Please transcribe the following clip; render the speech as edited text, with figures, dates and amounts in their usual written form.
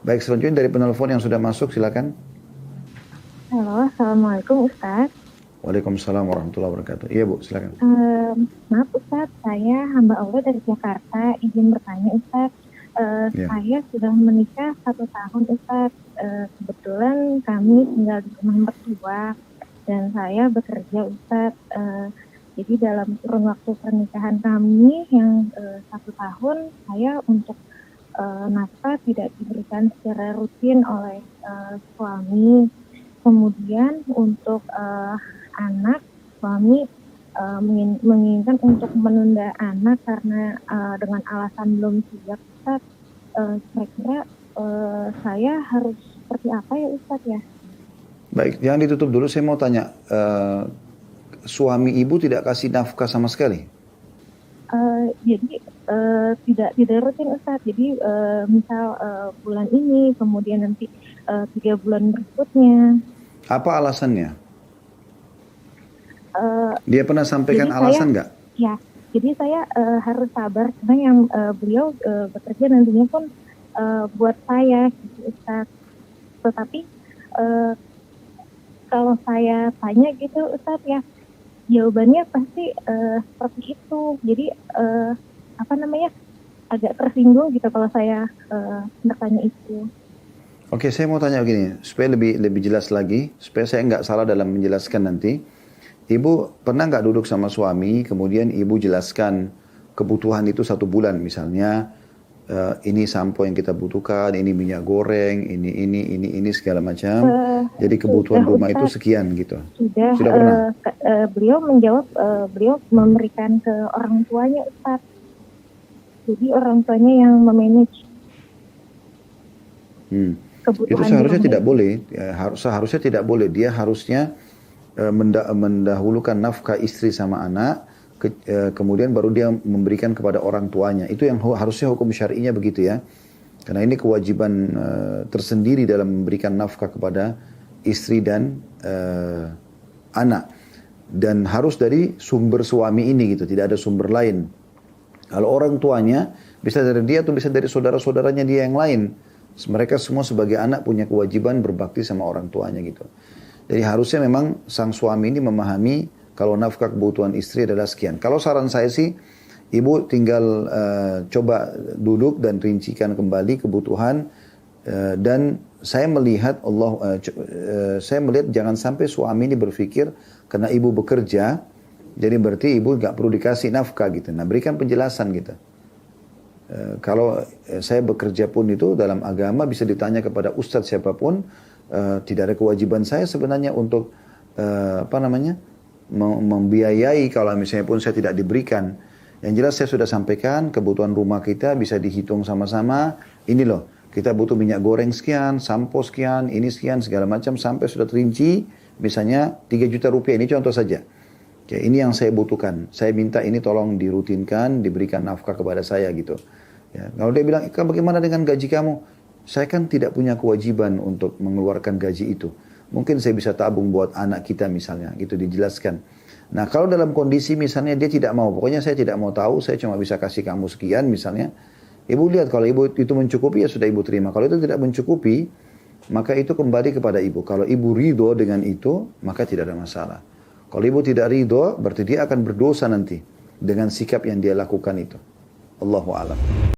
Baik, selanjutnya dari penelpon yang sudah masuk, silakan. Halo, Assalamualaikum Ustaz. Waalaikumsalam warahmatullahi wabarakatuh. Iya Bu, silakan. Maaf Ustaz, saya hamba Allah dari Jakarta. Izin bertanya Ustaz, Ya. saya sudah menikah 1 tahun Ustaz. Kebetulan kami tinggal di rumah mertua dan saya bekerja Ustaz. Jadi dalam kurun waktu pernikahan kami yang 1 tahun, saya untuk nafkah tidak diberikan secara rutin oleh suami. Kemudian untuk anak, suami menginginkan untuk menunda anak karena dengan alasan belum siap, Ustaz. Kira-kira saya harus seperti apa ya Ustaz ya? Baik, jangan ditutup dulu. Saya mau tanya, suami ibu tidak kasih nafkah sama sekali? Jadi tidak rutin Ustaz. Jadi misal bulan ini, kemudian nanti 3 bulan berikutnya. Apa alasannya? Eh, Dia pernah sampaikan jadi saya alasan nggak? Ya, jadi saya harus sabar karena yang beliau bekerja nantinya pun buat saya gitu Ustaz. Tetapi eh, kalau saya tanya gitu Ustaz ya, jawabannya pasti seperti itu. Jadi apa namanya, agak tersinggung gitu kalau saya bertanya itu. Oke, saya mau tanya begini, supaya lebih lebih jelas lagi, supaya saya nggak salah dalam menjelaskan nanti. Ibu pernah nggak duduk sama suami, kemudian ibu jelaskan kebutuhan itu 1 bulan, misalnya ini sampo yang kita butuhkan, ini minyak goreng, ini segala macam. Jadi kebutuhan Sudah rumah itu Ustaz, sekian gitu. sudah Sudah pernah? beliau menjawab, beliau memberikan ke orang tuanya Ustaz. Jadi orang tuanya yang memanage Hmm. Itu kebutuhan di seharusnya rumah tidak itu. boleh. Ya, seharusnya tidak boleh. Dia harusnya mendahulukan nafkah istri sama anak, kemudian baru dia memberikan kepada orang tuanya. Itu yang harusnya hukum syar'inya begitu ya. Karena ini kewajiban tersendiri dalam memberikan nafkah kepada istri dan anak. Dan harus dari sumber suami ini gitu, tidak ada sumber lain. Kalau orang tuanya, bisa dari dia atau bisa dari saudara-saudaranya dia yang lain. Mereka semua sebagai anak punya kewajiban berbakti sama orang tuanya gitu. Jadi harusnya memang sang suami ini memahami kalau nafkah kebutuhan istri adalah sekian. Kalau saran saya sih, ibu tinggal coba duduk dan rincikan kembali kebutuhan, dan saya melihat saya melihat jangan sampai suami ini berpikir karena ibu bekerja, jadi berarti ibu nggak perlu dikasih nafkah gitu. Nah, berikan penjelasan gitu. Kalau saya bekerja pun itu dalam agama bisa ditanya kepada ustadz siapapun, tidak ada kewajiban saya sebenarnya untuk apa namanya membiayai kalau misalnya pun saya tidak diberikan. Yang jelas saya sudah sampaikan kebutuhan rumah kita bisa dihitung sama-sama. Ini loh, kita butuh minyak goreng sekian, sampo sekian, ini sekian segala macam sampai sudah terinci. Misalnya 3 juta rupiah, ini contoh saja. Oke, ini yang saya butuhkan. Saya minta ini tolong dirutinkan, diberikan nafkah kepada saya gitu. Ya, kalau dia bilang, "Kak, bagaimana dengan gaji kamu?" Saya kan tidak punya kewajiban untuk mengeluarkan gaji itu. Mungkin saya bisa tabung buat anak kita misalnya, gitu dijelaskan. Nah, kalau dalam kondisi misalnya dia tidak mau, pokoknya saya tidak mau tahu, saya cuma bisa kasih kamu sekian misalnya. Ibu lihat kalau ibu itu mencukupi ya sudah ibu terima. Kalau itu tidak mencukupi, maka itu kembali kepada ibu. Kalau ibu ridho dengan itu, maka tidak ada masalah. Kalau ibu tidak ridho, berarti dia akan berdosa nanti dengan sikap yang dia lakukan itu. Allahu a'lam.